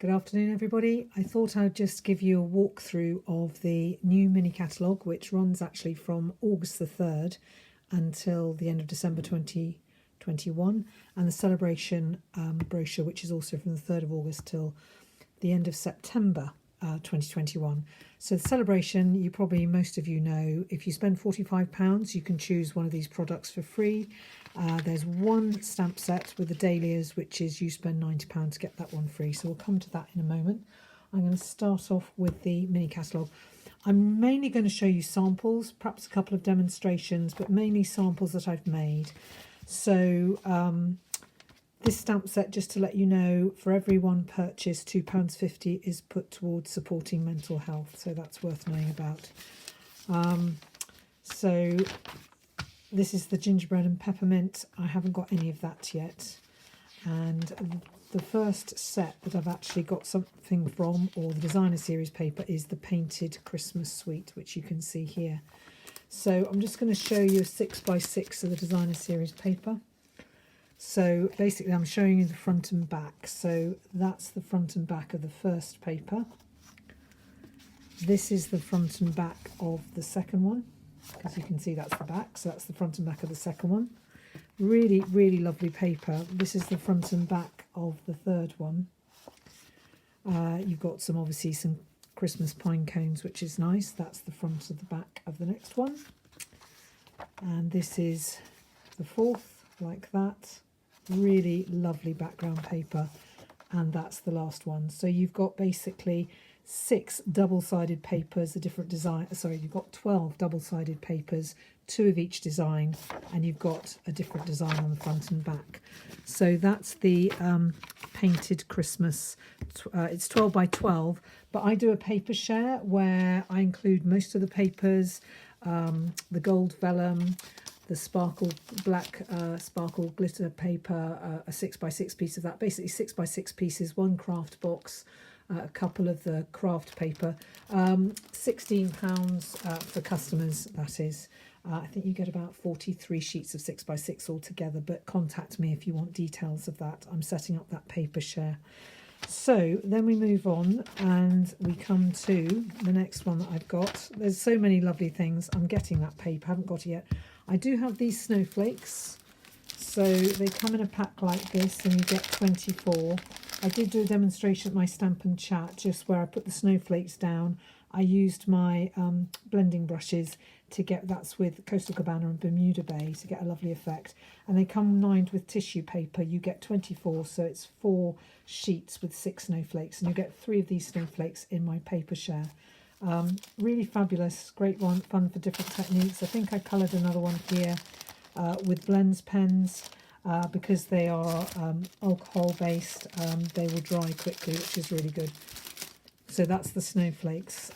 Good afternoon, everybody. I thought I'd just give you a walkthrough of the new mini catalogue, which runs actually from August the 3rd until the end of December 2021, and the Saleabration brochure, which is also from the 3rd of August till the end of September 2021. So the Saleabration, you probably, most of you know, if you spend £45, you can choose one of these products for free. There's one stamp set with the dahlias, which is you spend £90 to get that one free. So we'll come to that in a moment. I'm going to start off with the mini catalogue. I'm mainly going to show you samples, perhaps a couple of demonstrations, but mainly samples that I've made. So this stamp set, just to let you know, for every one purchase, £2.50 is put towards supporting mental health. So that's worth knowing about. So this is the gingerbread and peppermint. I haven't got any of that yet. And the first set that I've actually got something from, or the designer series paper, is the painted Christmas suite, which you can see here. So I'm just going to show you a 6x6 of the designer series paper. So basically I'm showing you the front and back. So that's the front and back of the first paper. This is the front and back of the second one, because you can see that's the back. So that's the front and back of the second one. Really, really lovely paper. This is the front and back of the third one. You've got some, obviously, some Christmas pine cones, which is nice. That's the front of the back of the next one. And this is the fourth, like that. Really lovely background paper. And that's the last one. So you've got basically 6 double-sided papers, a different design. Sorry, you've got 12 double-sided papers, 2 of each design, and you've got a different design on the front and back. So that's the painted Christmas. It's 12 by 12, but I do a paper share where I include most of the papers, the gold vellum, the sparkle black sparkle glitter paper, a 6x6 piece of that, basically 6x6 pieces, 1 craft box, a couple of the craft paper, £16 for customers, that is. I think you get about 43 sheets of 6x6 altogether, but contact me if you want details of that. I'm setting up that paper share. So then we move on and we come to the next one that I've got. There's so many lovely things. I'm getting that paper, haven't got it yet. I do have these snowflakes. So they come in a pack like this and you get 24. I did do a demonstration at my Stamp and Chat, just where I put the snowflakes down. I used my blending brushes to get, that's with Coastal Cabana and Bermuda Bay, to get a lovely effect. And they come lined with tissue paper. You get 24, so it's 4 sheets with 6 snowflakes. And you get 3 of these snowflakes in my paper share. Really fabulous, great one, fun for different techniques. I think I coloured another one here with blends pens. Because they are alcohol based, they will dry quickly, which is really good. So that's the snowflakes.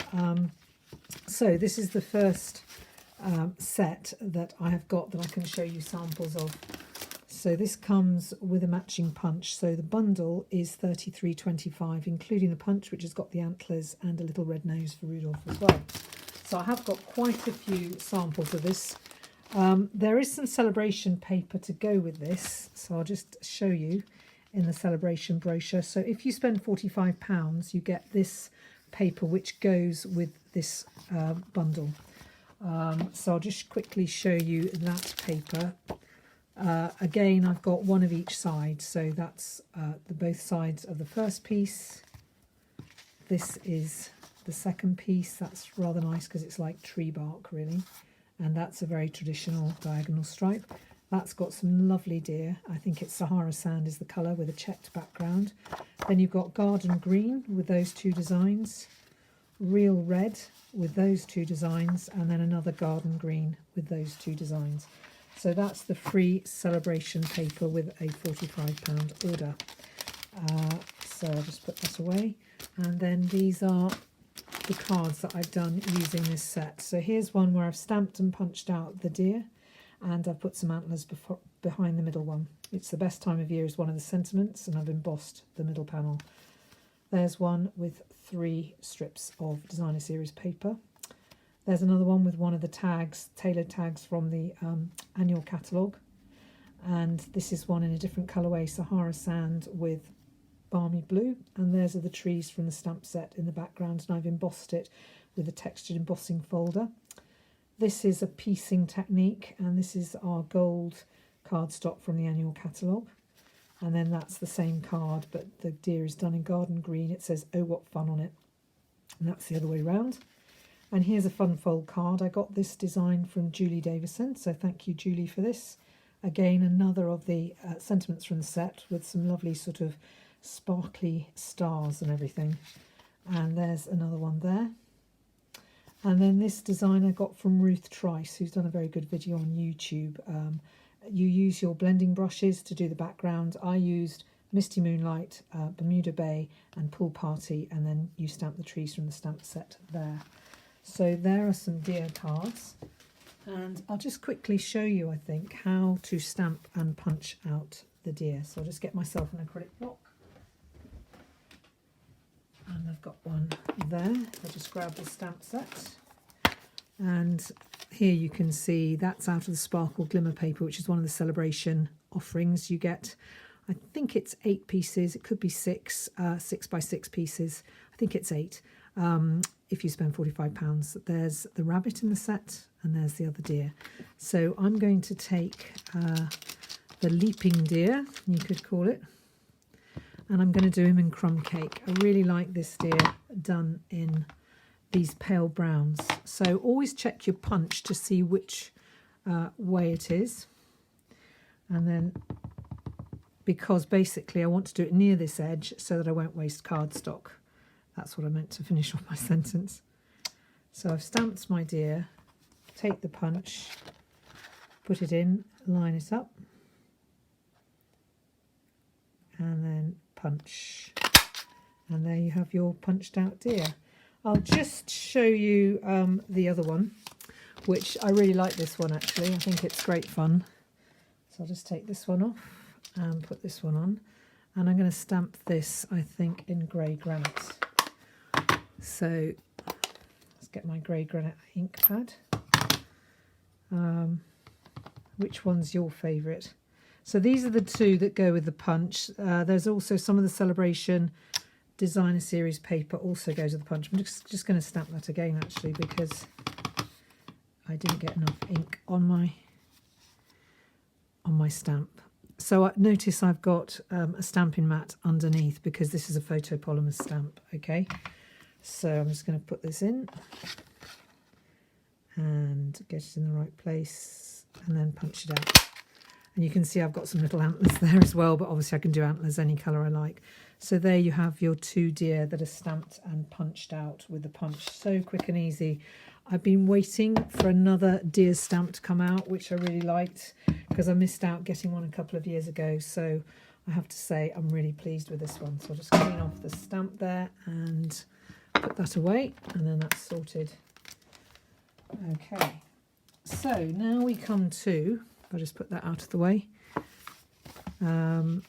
So this is the first set that I have got that I can show you samples of. So this comes with a matching punch. So the bundle is £33.25, including the punch, which has got the antlers and a little red nose for Rudolph as well. So I have got quite a few samples of this. There is some Saleabration paper to go with this, so I'll just show you in the Saleabration brochure. So if you spend £45, you get this paper which goes with this bundle. So I'll just quickly show you that paper. Again, I've got one of each side, so that's the both sides of the first piece. This is the second piece. That's rather nice because it's like tree bark, really. And that's a very traditional diagonal stripe. That's got some lovely deer. I think it's Sahara sand is the colour, with a checked background. Then you've got garden green with those 2 designs, real red with those 2 designs, and then another garden green with those 2 designs. So that's the free Saleabration paper with a £45 order. So I'll just put that away. And then these are the cards that I've done using this set. So here's one where I've stamped and punched out the deer, and I've put some antlers behind the middle one. It's the best time of year is one of the sentiments, and I've embossed the middle panel. There's one with 3 strips of designer series paper. There's another one with one of the tags, tailored tags from the annual catalogue. And this is one in a different colourway, Sahara sand, with balmy blue, and those are the trees from the stamp set in the background, and I've embossed it with a textured embossing folder. This is a piecing technique, and this is our gold cardstock from the annual catalogue. And then that's the same card, but the deer is done in garden green. It says "Oh what fun" on it, and that's the other way round. And here's a fun fold card. I got this design from Julie Davison, so thank you, Julie, for this. Again, another of the sentiments from the set with some lovely sort of sparkly stars and everything. And there's another one there. And then this design I got from Ruth Trice, who's done a very good video on YouTube. You use your blending brushes to do the background. I used Misty Moonlight, Bermuda Bay and Pool Party, and then you stamp the trees from the stamp set there. So there are some deer cards, and I'll just quickly show you, I think, how to stamp and punch out the deer. So I'll just get myself an acrylic block, and I've got one there. I'll just grab the stamp set, and here you can see that's out of the sparkle glimmer paper, which is one of the Saleabration offerings you get. I think it's 8 pieces, it could be 6 by 6 pieces. I think it's 8. If you spend £45. There's the rabbit in the set, and there's the other deer. So I'm going to take the leaping deer, you could call it, and I'm going to do him in crumb cake. I really like this deer done in these pale browns. So always check your punch to see which way it is. And then, because basically I want to do it near this edge so that I won't waste cardstock. That's what I meant to finish off my sentence. So I've stamped my deer, take the punch, put it in, line it up, and then punch. And there you have your punched out deer. I'll just show you the other one, which I really like this one actually. I think it's great fun. So I'll just take this one off and put this one on. And I'm going to stamp this, I think, in grey granite. So let's get my grey granite ink pad. Which one's your favourite? So these are the two that go with the punch. There's also some of the Saleabration Designer Series paper also goes with the punch. I'm just going to stamp that again actually, because I didn't get enough ink on my stamp. So notice I've got a stamping mat underneath because this is a photopolymer stamp. Okay. So I'm just going to put this in and get it in the right place and then punch it out. And you can see I've got some little antlers there as well, but obviously I can do antlers any colour I like. So there you have your 2 deer that are stamped and punched out with the punch. So quick and easy. I've been waiting for another deer stamp to come out, which I really liked because I missed out getting one a couple of years ago. So I have to say I'm really pleased with this one. So I'll just clean off the stamp there and put that away, and then that's sorted. Okay, so now we come to, I'll just put that out of the way. I'm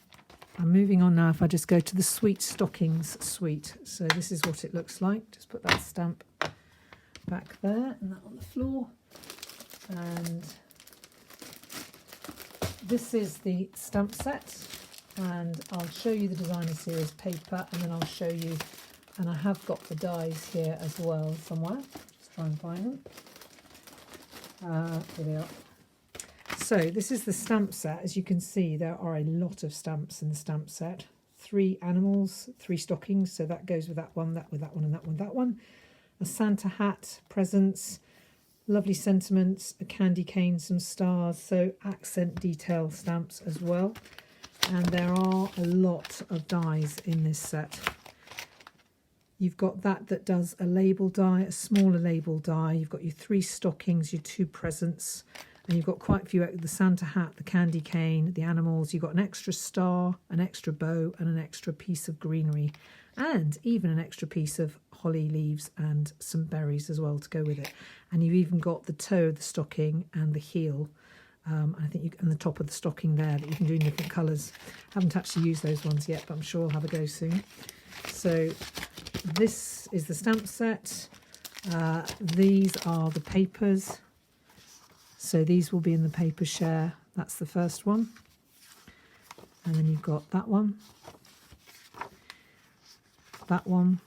moving on now. If I just go to the Sweet Stockings suite, so this is what it looks like. Just put that stamp back there and that on the floor, and this is the stamp set, and I'll show you the Designer Series paper, and then I'll show you. And I have got the dies here as well somewhere. Let's try and find them. Here they are. So this is the stamp set. As you can see, there are a lot of stamps in the stamp set. 3 animals, 3 stockings. So that goes with that one, that with that one, and that one, that one. A Santa hat, presents, lovely sentiments, a candy cane, some stars. So accent detail stamps as well. And there are a lot of dies in this set. You've got that does a label die, a smaller label die. You've got your 3 stockings, your 2 presents, and you've got quite a few, the Santa hat, the candy cane, the animals. You've got an extra star, an extra bow, and an extra piece of greenery, and even an extra piece of holly leaves and some berries as well to go with it. And you've even got the toe of the stocking and the heel. I think and the top of the stocking there that you can do in different colours. Haven't actually used those ones yet, but I'm sure I'll have a go soon. So this is the stamp set. These are the papers. So these will be in the paper share. That's the first one. And then you've got that one. that one.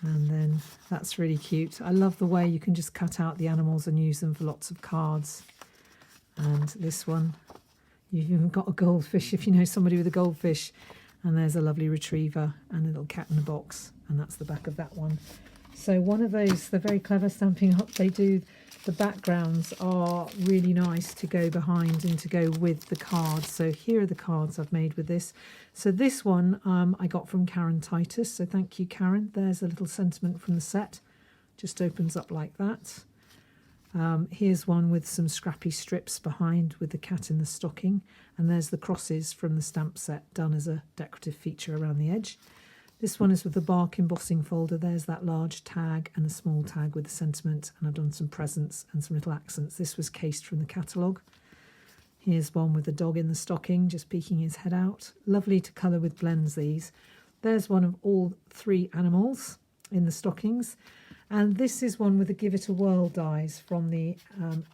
And then that's really cute. I love the way you can just cut out the animals and use them for lots of cards. And this one, you've even got a goldfish if you know somebody with a goldfish. And there's a lovely retriever and a little cat in a box. And that's the back of that one. So one of those, they're very clever stamping up. They do, the backgrounds are really nice to go behind and to go with the cards. So here are the cards I've made with this. So this one I got from Karen Titus. So thank you, Karen. There's a little sentiment from the set. Just opens up like that. Here's one with some scrappy strips behind with the cat in the stocking. And there's the crosses from the stamp set done as a decorative feature around the edge. This one is with the bark embossing folder. There's that large tag and a small tag with the sentiment. And I've done some presents and some little accents. This was cased from the catalogue. Here's one with the dog in the stocking, just peeking his head out. Lovely to colour with blends, these. There's one of all 3 animals in the stockings. And this is one with the Give It a Whirl dies from the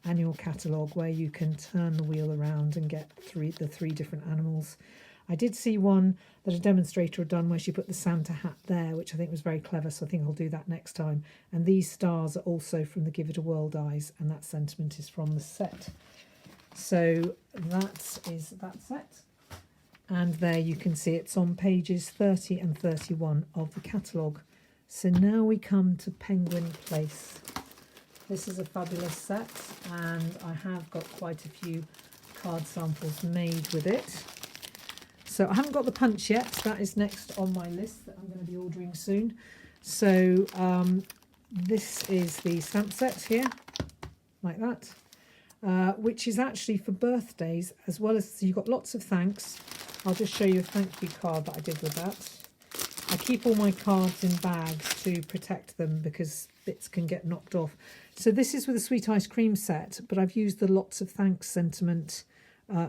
annual catalogue, where you can turn the wheel around and get the 3 different animals. I did see one that a demonstrator had done where she put the Santa hat there, which I think was very clever, so I think I'll do that next time. And these stars are also from the Give It a Whirl dies, and that sentiment is from the set. So that is that set. And there you can see it's on pages 30 and 31 of the catalogue. So now we come to Penguin Place. This is a fabulous set, and I have got quite a few card samples made with it. So I haven't got the punch yet. That is next on my list that I'm going to be ordering soon. So this is the stamp set here, like that, which is actually for birthdays, as well as, so you've got lots of thanks. I'll just show you a thank you card that I did with that. I keep all my cards in bags to protect them because bits can get knocked off. So this is with a sweet ice cream set, but I've used the lots of thanks sentiment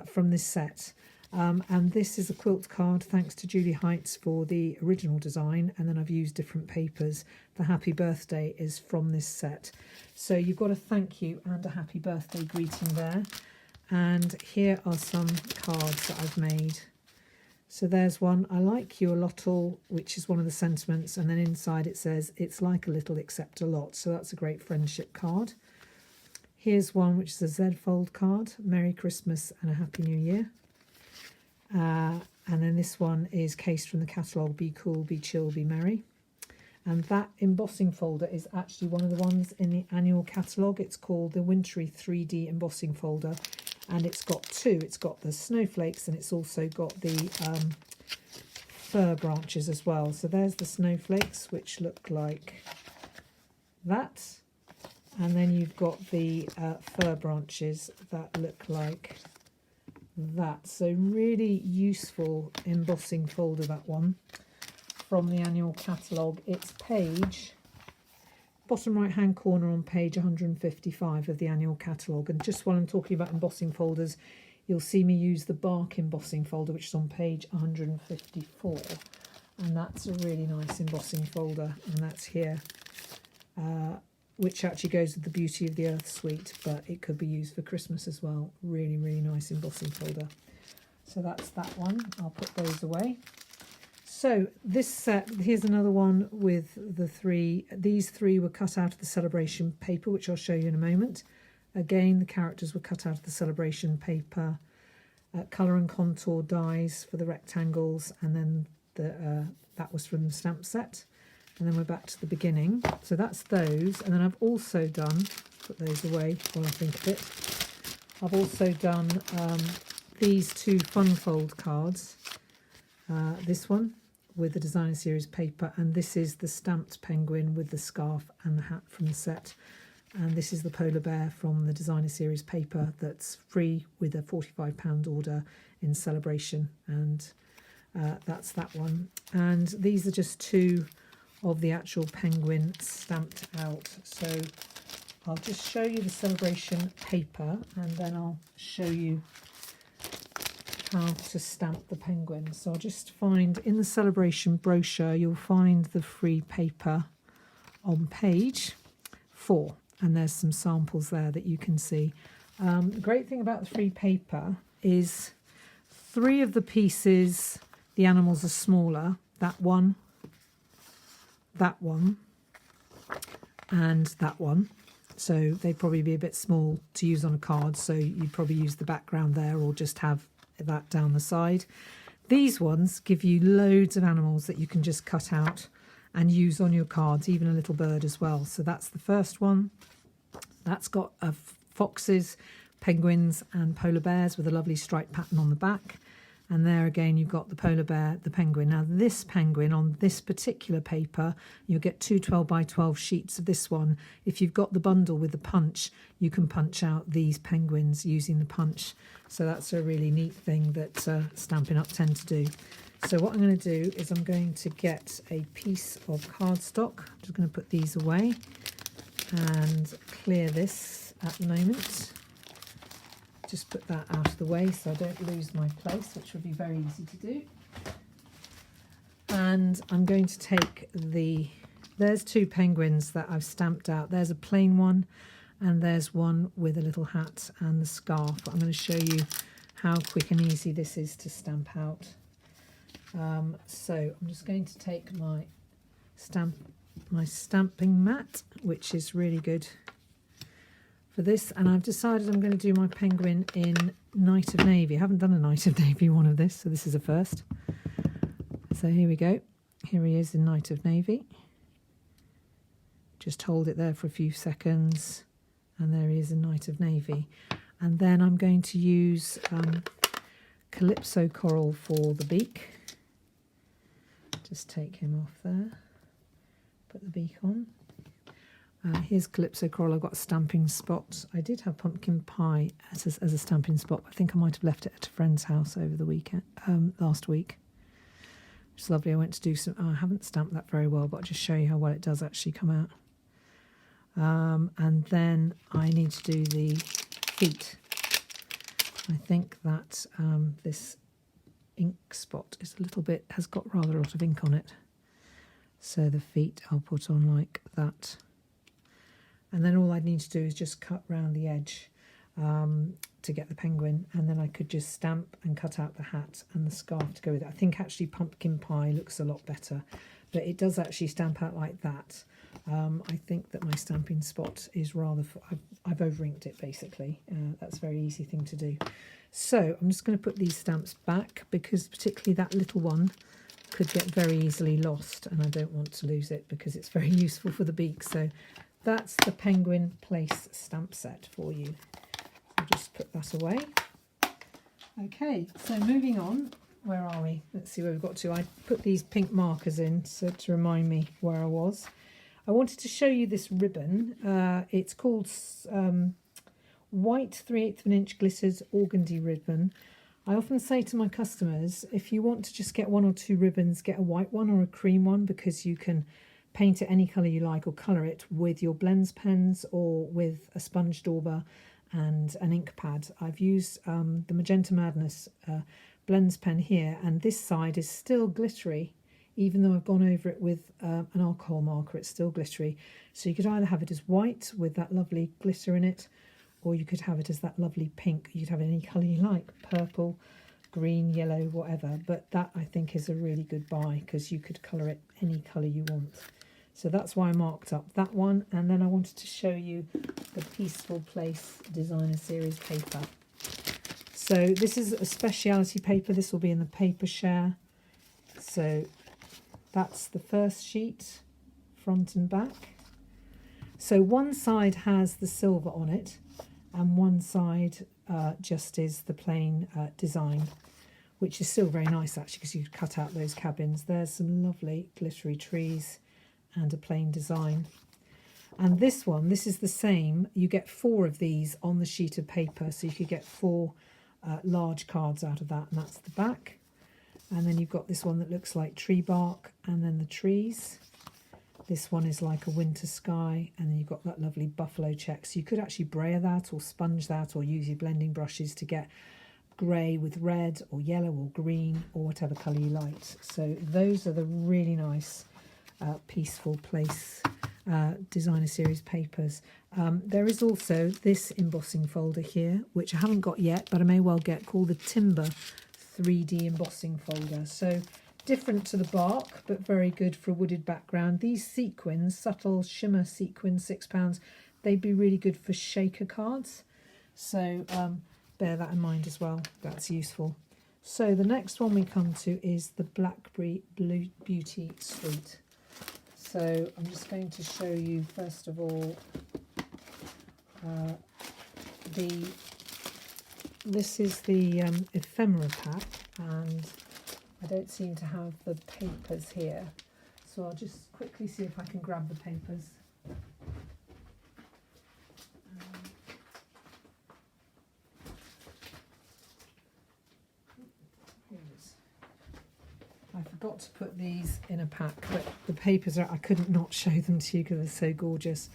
from this set. And this is a quilt card, thanks to Julie Heights for the original design. And then I've used different papers. The happy birthday is from this set. So you've got a thank you and a happy birthday greeting there. And here are some cards that I've made. So there's one, I like you a lot all, which is one of the sentiments. And then inside it says, it's like a little except a lot. So that's a great friendship card. Here's one, which is a Z fold card. Merry Christmas and a Happy New Year. And then this one is cased from the catalogue, Be Cool, Be Chill, Be Merry. And that embossing folder is actually one of the ones in the annual catalogue. It's called the Wintry 3D embossing folder. And it's got 2. It's got the snowflakes and it's also got the fir branches as well. So there's the snowflakes, which look like that. And then you've got the fir branches that look like that. So really useful embossing folder, that one, from the annual catalogue. It's page, bottom right hand corner on page 155 of the annual catalogue. And just while I'm talking about embossing folders, you'll see me use the bark embossing folder, which is on page 154. And that's a really nice embossing folder, and that's here, which actually goes with the Beauty of the Earth suite, but it could be used for Christmas as well. Really, really nice embossing folder. So that's that one. I'll put those away. So this set, here's another one with the 3. These 3 were cut out of the Saleabration paper, which I'll show you in a moment. Again, the characters were cut out of the Saleabration paper. Colour and contour dies for the rectangles, and then that was from the stamp set. And then we're back to the beginning. So that's those. And then I've also done, put those away while I think of it. I've also done these 2 fun fold cards. This one with the designer series paper, and this is the stamped penguin with the scarf and the hat from the set. And this is the polar bear from the designer series paper that's free with a £45 order in Saleabration. And that's that one. And these are just 2 of the actual penguin stamped out. So I'll just show you the Saleabration paper, and then I'll show you how to stamp the penguin. So I'll just find, in the Saleabration brochure, you'll find the free paper on page 4, and there's some samples there that you can see. The great thing about the free paper is 3 of the pieces the animals are smaller. That one, and that one. So they'd probably be a bit small to use on a card, so you'd probably use the background there or just have that down the side. These ones give you loads of animals that you can just cut out and use on your cards, even a little bird as well. So that's the first one. That's got foxes, penguins and polar bears with a lovely striped pattern on the back. And there again, you've got the polar bear, the penguin. Now this penguin on this particular paper, you'll get 2 12 by 12 sheets of this one. If you've got the bundle with the punch, you can punch out these penguins using the punch. So that's a really neat thing that Stampin' Up! Tend to do. So what I'm going to do is I'm going to get a piece of cardstock. I'm just going to put these away and clear this at the moment. Just put that out of the way so I don't lose my place, which would be very easy to do. And I'm going to take there's 2 penguins that I've stamped out. There's a plain one and there's one with a little hat and the scarf. I'm going to show you how quick and easy this is to stamp out. So I'm just going to take my stamping mat, which is really good for this, and I've decided I'm going to do my penguin in Night of Navy. I haven't done a Night of Navy one of this, so this is a first. So here we go. Here he is in Night of Navy. Just hold it there for a few seconds, and there he is in Night of Navy. And then I'm going to use Calypso Coral for the beak. Just take him off there. Put the beak on. Here's Calypso Coral. I've got a stamping spot. I did have pumpkin pie as a stamping spot. I think I might have left it at a friend's house over the weekend, last week. It's lovely. I went to do some. I haven't stamped that very well, but I'll just show you how well it does actually come out. And then I need to do the feet. I think that this ink spot is a little bit, has got rather a lot of ink on it. So the feet I'll put on like that. And then all I need to do is just cut round the edge to get the penguin, and then I could just stamp and cut out the hat and the scarf to go with it. I think actually pumpkin pie looks a lot better, but it does actually stamp out like that. I think that my stamping spot is rather, I've over-inked it basically. That's a very easy thing to do. So I'm just going to put these stamps back because particularly that little one could get very easily lost, and I don't want to lose it because it's very useful for the beak. So that's the Penguin Place stamp set for you. I'll just put that away. Okay, so moving on, where are we? Let's see where we've got to. I put these pink markers in to remind me where I was. I wanted to show you this ribbon. It's called White 3/8 of an inch glittered organdy ribbon. I often say to my customers, if you want to just get 1 or 2 ribbons, get a white one or a cream one, because you can paint it any colour you like or colour it with your blends pens or with a sponge dauber and an ink pad. I've used the Magenta Madness blends pen here, and this side is still glittery. Even though I've gone over it with an alcohol marker, it's still glittery. So you could either have it as white with that lovely glitter in it, or you could have it as that lovely pink. You could have it any colour you like, purple, green, yellow, whatever. But that, I think, is a really good buy because you could colour it any colour you want. So that's why I marked up that one. And then I wanted to show you the Peaceful Place Designer Series paper. So this is a speciality paper. This will be in the paper share. So that's the first sheet, front and back. So one side has the silver on it, and one side just is the plain design, which is still very nice actually because you cut out those cabins. There's some lovely glittery trees and a plain design. And this one, this is the same. You get 4 of these on the sheet of paper, so you could get 4 large cards out of that, and that's the back. And then you've got this one that looks like tree bark, and then the trees. This one is like a winter sky, and then you've got that lovely buffalo check. So you could actually brayer that or sponge that or use your blending brushes to get grey with red or yellow or green or whatever colour you liked. So those are the really nice Peaceful Place Designer Series papers. There is also this embossing folder here, which I haven't got yet, but I may well get, called the Timber 3D embossing folder. So different to the bark, but very good for a wooded background. These sequins, subtle shimmer sequins, £6, they'd be really good for shaker cards. So bear that in mind as well, that's useful. So the next one we come to is the Blackberry Beauty suite. So I'm just going to show you first of all this is the ephemera pack, and I don't seem to have the papers here, so I'll just quickly see if I can grab the papers. I forgot to put these in a pack, but the papers I couldn't not show them to you because they're so gorgeous.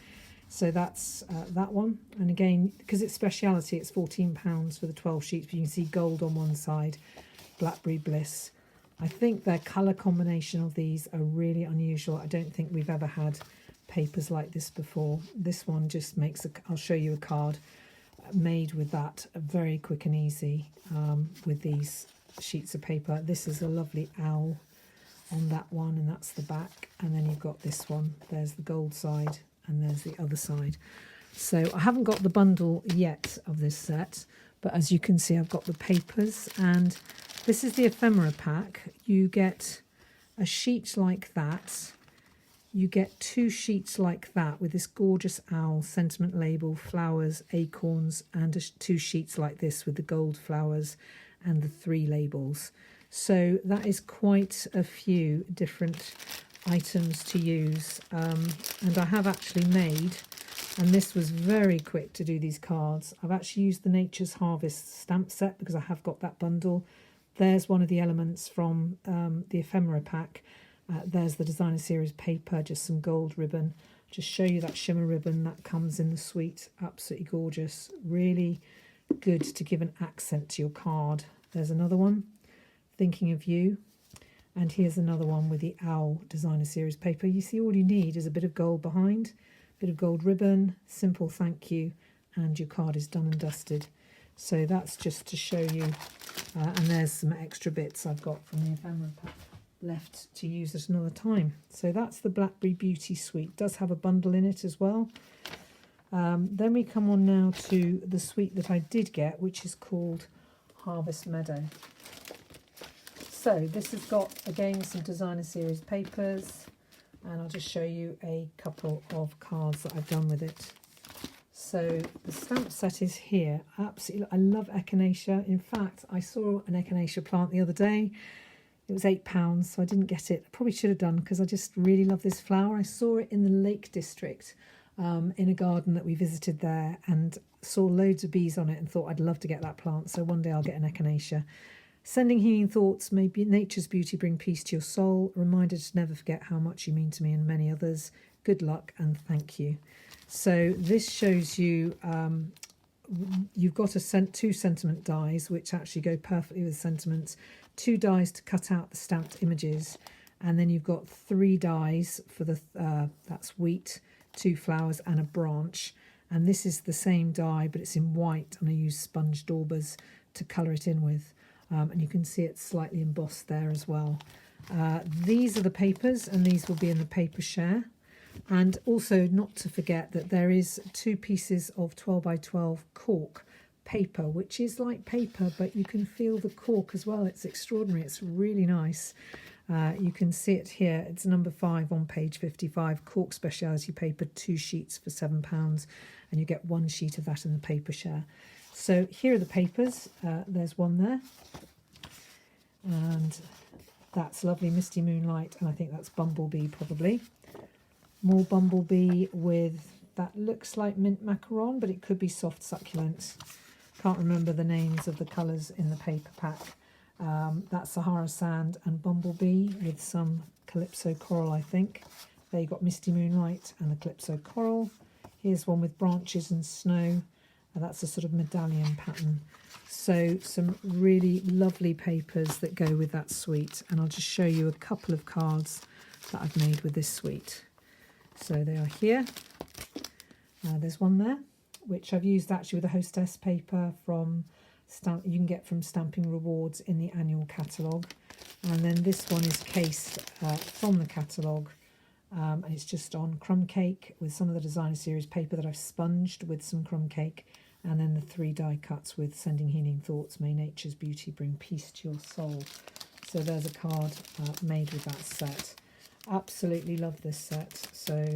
So that's that one, and again, because it's speciality, it's £14 for the 12 sheets, but you can see gold on one side, Blackberry Bliss. I think their colour combination of these are really unusual. I don't think we've ever had papers like this before. This one just makes I'll show you a card made with that, very quick and easy with these sheets of paper. This is a lovely owl on that one, and that's the back, and then you've got this one. There's the gold side and there's the other side. So I haven't got the bundle yet of this set, but as you can see I've got the papers, and this is the ephemera pack. You get a sheet like that, you get 2 sheets like that with this gorgeous owl, sentiment label, flowers, acorns, and 2 sheets like this with the gold flowers and the 3 labels. So that is quite a few different items to use, and I have actually made, and this was very quick to do these cards, I've actually used the Nature's Harvest stamp set because I have got that bundle. There's one of the elements from the ephemera pack. There's the designer series paper, just some gold ribbon. Just show you that shimmer ribbon that comes in the suite, absolutely gorgeous, really good to give an accent to your card. There's another one, Thinking of You. And here's another one with the owl designer series paper. You see, all you need is a bit of gold behind, a bit of gold ribbon, simple thank you, and your card is done and dusted. So that's just to show you. And there's some extra bits I've got from the ephemera pack left to use at another time. So that's the Blackberry Beauty suite. It does have a bundle in it as well. Then we come on now to the suite that I did get, which is called Harvest Meadow. So this has got, again, some designer series papers, and I'll just show you a couple of cards that I've done with it. So the stamp set is here. Absolutely, I love echinacea. In fact, I saw an echinacea plant the other day. It was £8, so I didn't get it. I probably should have done, because I just really love this flower. I saw it in the Lake District in a garden that we visited there, and saw loads of bees on it and thought I'd love to get that plant. So one day I'll get an echinacea. Sending healing thoughts, may nature's beauty bring peace to your soul. A reminder to never forget how much you mean to me and many others. Good luck and thank you. So this shows you, you've got 2 sentiment dies, which actually go perfectly with sentiments. 2 dies to cut out the stamped images. And then you've got 3 dies for the, that's wheat, 2 flowers and a branch. And this is the same die, but it's in white, and I use sponge daubers to colour it in with. And you can see it's slightly embossed there as well. These are the papers, and these will be in the paper share. And also not to forget that there is 2 pieces of 12 by 12 cork paper, which is like paper, but you can feel the cork as well. It's extraordinary. It's really nice. You can see it here. It's number 5 on page 55, cork speciality paper, 2 sheets for £7, and you get 1 sheet of that in the paper share. So here are the papers. There's one there, and that's lovely Misty Moonlight, and I think that's Bumblebee probably. More Bumblebee with, that looks like mint macaron, but it could be soft succulent. Can't remember the names of the colours in the paper pack. That's Sahara Sand and Bumblebee with some Calypso Coral, I think. There you got Misty Moonlight and the Calypso Coral. Here's one with Branches and Snow. That's a sort of medallion pattern. So some really lovely papers that go with that suite. And I'll just show you a couple of cards that I've made with this suite. So they are here. There's one there, which I've used actually with the Hostess paper from you can get from Stamping Rewards in the annual catalogue. And then this one is cased from the catalogue, and it's just on crumb cake with some of the designer series paper that I've sponged with some crumb cake, and then the 3 die cuts with Sending Healing Thoughts, May Nature's Beauty Bring Peace to Your Soul. So there's a card made with that set. Absolutely love this set. So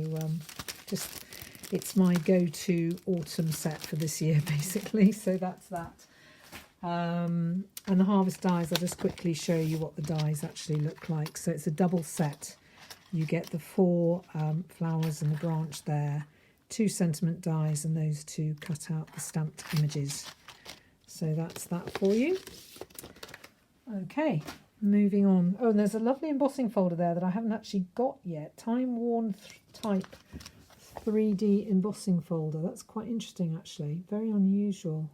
it's my go-to autumn set for this year, basically. So that's that. And the harvest dies, I'll just quickly show you what the dies actually look like. So it's a double set. You get the 4 flowers and the branch there, 2 sentiment dies, and those 2 cut out the stamped images. So that's that for you. Okay, moving on. Oh, and there's a lovely embossing folder there that I haven't actually got yet. Time Worn Type 3D embossing folder. That's quite interesting, actually. Very unusual.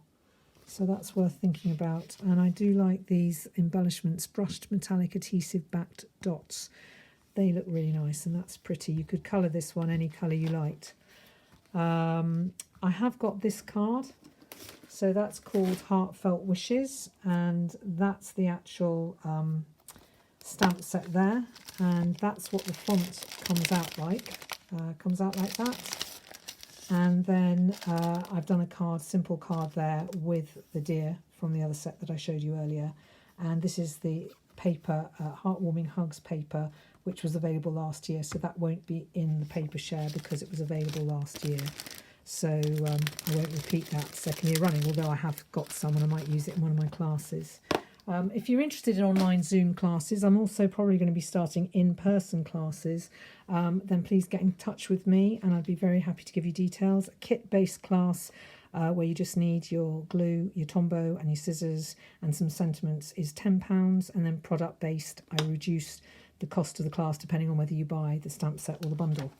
So that's worth thinking about. And I do like these embellishments, brushed metallic adhesive backed dots. They look really nice, and that's pretty. You could colour this one any colour you liked. I have got this card. So that's called Heartfelt Wishes, and that's the actual stamp set there. And that's what the font comes out like. Comes out like that. And then I've done a simple card there with the deer from the other set that I showed you earlier. And this is the paper, Heartwarming Hugs paper, which was available last year. So that won't be in the paper share because it was available last year. So I won't repeat that second year running, although I have got some and I might use it in one of my classes. If you're interested in online Zoom classes, I'm also probably going to be starting in-person classes, then please get in touch with me and I'd be very happy to give you details. A kit-based class where you just need your glue, your Tombow and your scissors and some sentiments is £10, and then product-based I reduce the cost of the class depending on whether you buy the stamp set or the bundle.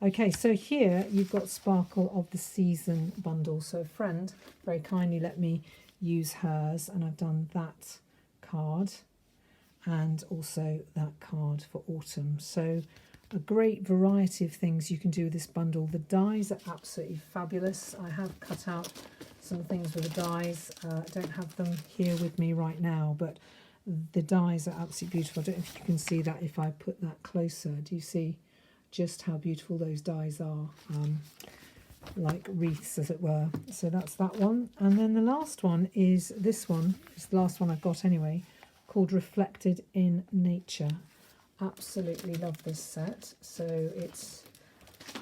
Okay, so here you've got Sparkle of the Season bundle. So a friend very kindly let me use hers, and I've done that card and also that card for autumn. So a great variety of things you can do with this bundle. The dies are absolutely fabulous. I have cut out some things with the dies. I don't have them here with me right now, but the dies are absolutely beautiful. I don't know if you can see that if I put that closer. Do you see just how beautiful those dies are? Like wreaths, as it were. So that's that one. And then the last one is this one. It's the last one I've got anyway, called Reflected in Nature. Absolutely love this set. So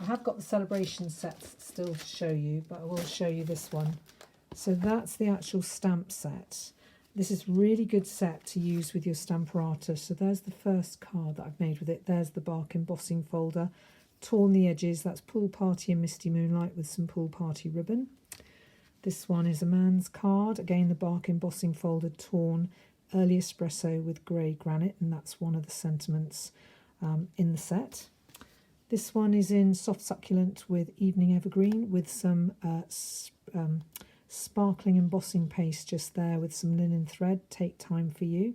I have got the Saleabration set still to show you, but I will show you this one. So that's the actual stamp set. This is really good set to use with your Stamparatus. So there's the first card that I've made with it. There's the bark embossing folder. Torn the edges, that's Pool Party and Misty Moonlight with some Pool Party ribbon. This one is a man's card. Again, the bark embossing folder torn. Early Espresso with grey granite, and that's one of the sentiments in the set. This one is in Soft Succulent with Evening Evergreen with some sparkling embossing paste just there with some linen thread. Take Time for You.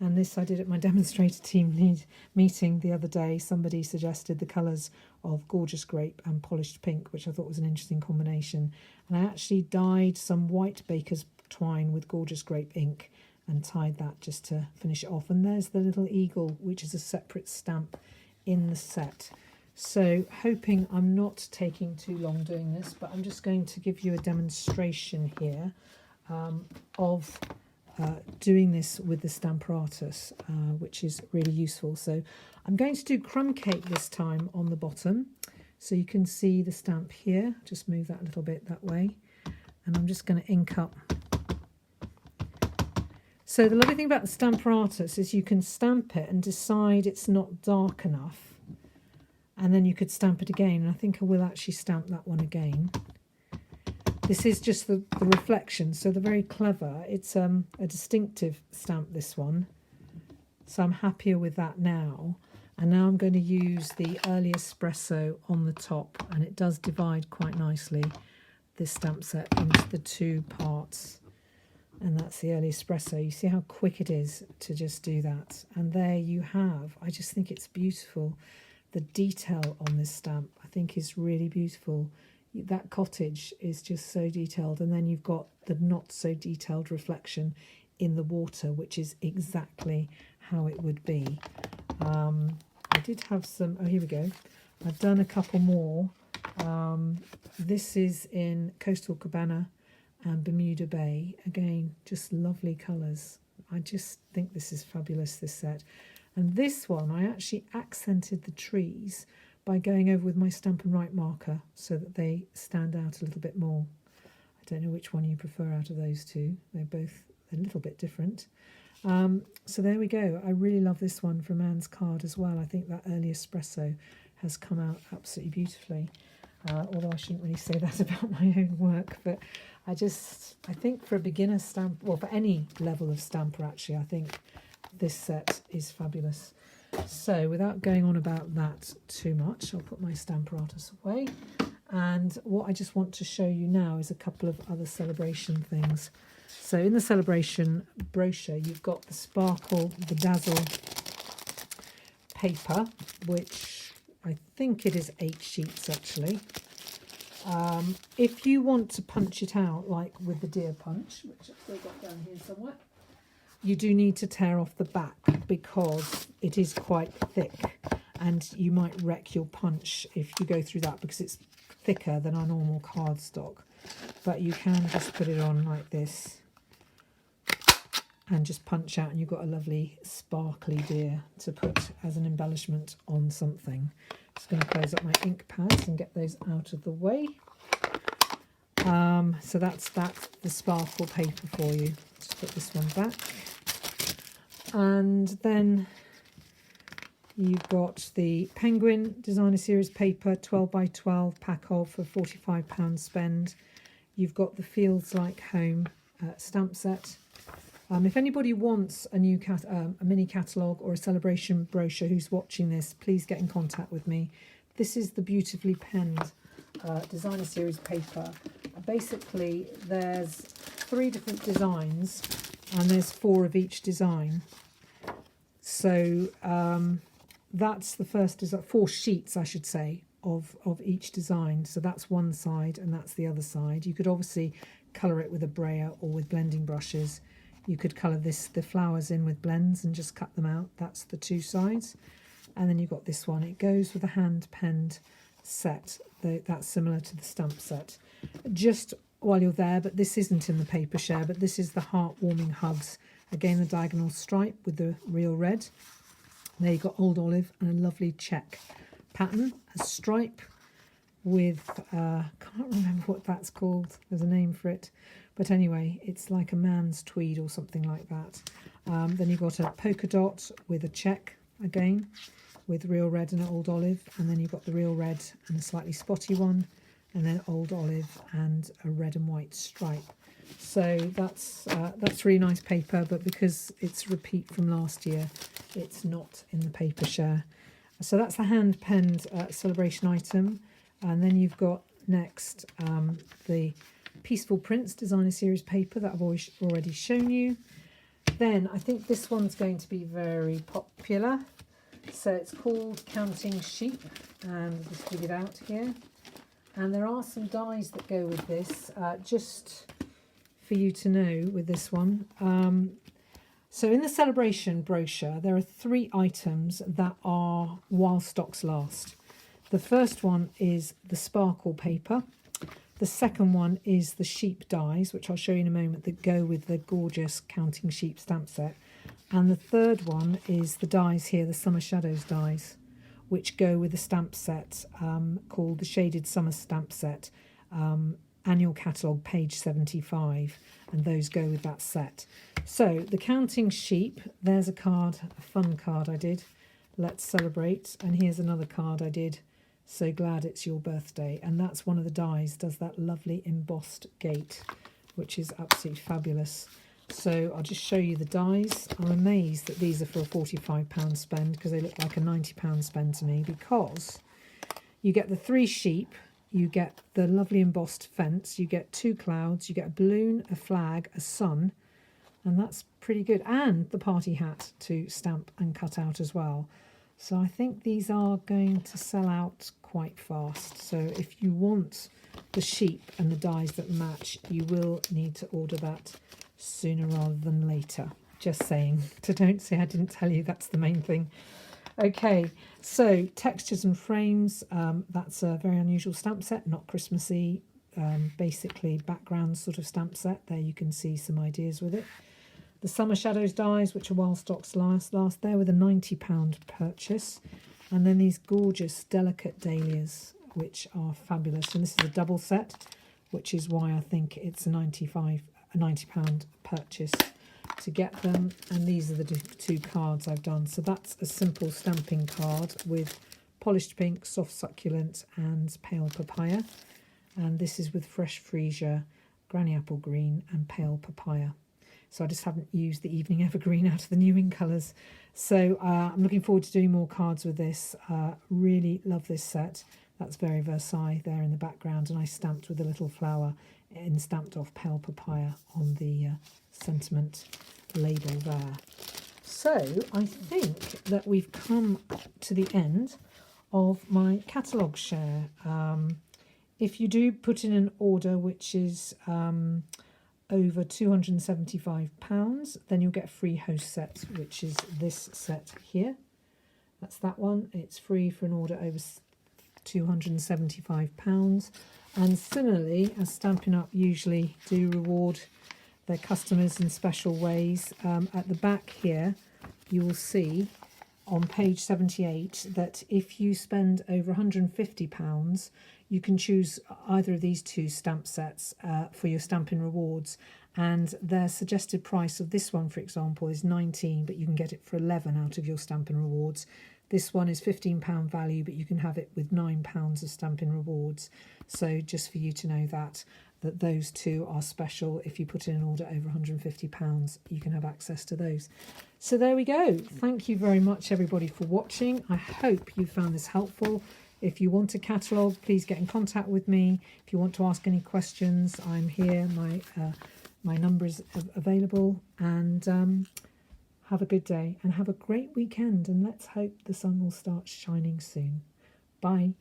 And this I did at my demonstrator team meeting the other day. Somebody suggested the colours of Gorgeous Grape and Polished Pink, which I thought was an interesting combination. And I actually dyed some white baker's twine with Gorgeous Grape ink and tied that just to finish it off. And there's the little eagle, which is a separate stamp in the set. So hoping I'm not taking too long doing this, but I'm just going to give you a demonstration here of doing this with the Stamparatus, which is really useful. So I'm going to do crumb cake this time on the bottom, so you can see the stamp here. Just move that a little bit that way, and I'm just going to ink up. So the lovely thing about the Stamparatus is you can stamp it and decide it's not dark enough, and then you could stamp it again, and I think I will actually stamp that one again. This is just the reflection, so they're very clever. It's a distinctive stamp, this one. So I'm happier with that now. And now I'm going to use the Early Espresso on the top, and it does divide quite nicely, this stamp set, into the 2 parts. And that's the Early Espresso. You see how quick it is to just do that. And there you have, I just think it's beautiful. The detail on this stamp, I think, is really beautiful. that cottage is just so detailed, and then you've got the not so detailed reflection in the water, which is exactly how it would be. I did have some, oh here we go, I've done a couple more. This is in Coastal Cabana and Bermuda Bay. Again, just lovely colours. I just think this is fabulous, this set. And this one, I actually accented the trees by going over with my Stamp and Write marker so that they stand out a little bit more. I don't know which one you prefer out of those two. They're both a little bit different. So there we go. I really love this one from Anne's card as well. I think that early espresso has come out absolutely beautifully. Although I shouldn't really say that about my own work, but I think for a beginner stamp, well, for any level of stamper actually, I think this set is fabulous. So without going on about that too much, I'll put my Stamparatus away. And what I just want to show you now is a couple of other Saleabration things. So in the Saleabration brochure, you've got the Sparkle, the Dazzle paper, which I think it is 8 sheets actually. If you want to punch it out, like with the Deer Punch, which I've still got down here somewhere, you do need to tear off the back because it is quite thick and you might wreck your punch if you go through that because it's thicker than our normal cardstock. But you can just put it on like this and just punch out, and you've got a lovely sparkly deer to put as an embellishment on something. Just going to close up my ink pads and get those out of the way. So that's the sparkle paper for you. Just put this one back. And then you've got the Penguin Designer Series paper, 12 by 12 pack of for £45 spend. You've got the Feels Like Home stamp set. If anybody wants a new a mini catalogue or a Saleabration brochure who's watching this, please get in contact with me. This is the beautifully penned Designer Series paper. Basically, there's 3 different designs and there's 4 of each design. So that's the first design, 4 sheets, I should say, of each design. So that's one side and that's the other side. You could obviously colour it with a brayer or with blending brushes. You could colour the flowers in with blends and just cut them out. That's the 2 sides. And then you've got this one. It goes with a hand-penned set. That's similar to the stamp set. Just while you're there, but this isn't in the paper share, but this is the Heartwarming Hugs. Again, the diagonal stripe with the real red. There you've got Old Olive and a lovely check pattern. A stripe with, can't remember what that's called. There's a name for it. But anyway, it's like a man's tweed or something like that. Then you've got a polka dot with a check again, with real red and Old Olive. And then you've got the real red and a slightly spotty one. And then Old Olive and a red and white stripe. So that's really nice paper, but because it's repeat from last year, it's not in the paper share. So that's the hand-penned Saleabration item. And then you've got next the Peaceful Prints Designer Series paper that I've already shown you. Then I think this one's going to be very popular. So it's called Counting Sheep, and I'll just dig it out here. And there are some dies that go with this, just for you to know with this one. So in the Saleabration brochure, there are 3 items that are while stocks last. The first one is the sparkle paper. The second one is the sheep dies, which I'll show you in a moment, that go with the gorgeous Counting Sheep stamp set. And the third one is the dies here, the Summer Shadows dies, which go with the stamp set called the Shaded Summer Stamp Set, Annual Catalogue, page 75, and those go with that set. So the Counting Sheep, there's a card, a fun card I did, Let's Celebrate, and here's another card I did, So Glad It's Your Birthday, and that's one of the dies, does that lovely embossed gate, which is absolutely fabulous. So I'll just show you the dies. I'm amazed that these are for a £45 spend because they look like a £90 spend to me, because you get the 3 sheep, you get the lovely embossed fence, you get 2 clouds, you get a balloon, a flag, a sun, and that's pretty good. And the party hat to stamp and cut out as well. So I think these are going to sell out quite fast. So if you want the sheep and the dies that match, you will need to order that sooner rather than later. Just saying. So don't say I didn't tell you, that's the main thing. Okay, so textures and frames, that's a very unusual stamp set, not Christmassy, basically background sort of stamp set. There you can see some ideas with it. The Summer Shadows dies, which are while stocks last there, with a £90 purchase. And then these gorgeous delicate dahlias, which are fabulous. And this is a double set, which is why I think it's a £90 purchase to get them. And these are the two cards I've done. So that's a simple stamping card with polished pink, soft succulent and pale papaya. And this is with fresh freesia, granny apple green and pale papaya. So I just haven't used the evening evergreen out of the new in colours. So I'm looking forward to doing more cards with this. Really love this set. That's very Versailles there in the background. And I stamped with a little flower and stamped off pale papaya on the sentiment label there. So I think that we've come to the end of my catalogue share. If you do put in an order which is over £275, then you'll get a free host set, which is this set here. That's that one. It's free for an order over £275. And similarly, as Stampin' Up usually do reward their customers in special ways, at the back here you will see on page 78 that if you spend over £150, you can choose either of these two stamp sets for your Stampin' Rewards, and their suggested price of this one, for example, is £19, but you can get it for £11 out of your Stampin' Rewards. This one is £15 value, but you can have it with £9 of Stampin' Rewards. So just for you to know that those two are special. If you put in an order over £150, you can have access to those. So there we go. Thank you very much, everybody, for watching. I hope you found this helpful. If you want a catalogue, please get in contact with me. If you want to ask any questions, I'm here. My number is available. And have a good day and have a great weekend. And let's hope the sun will start shining soon. Bye.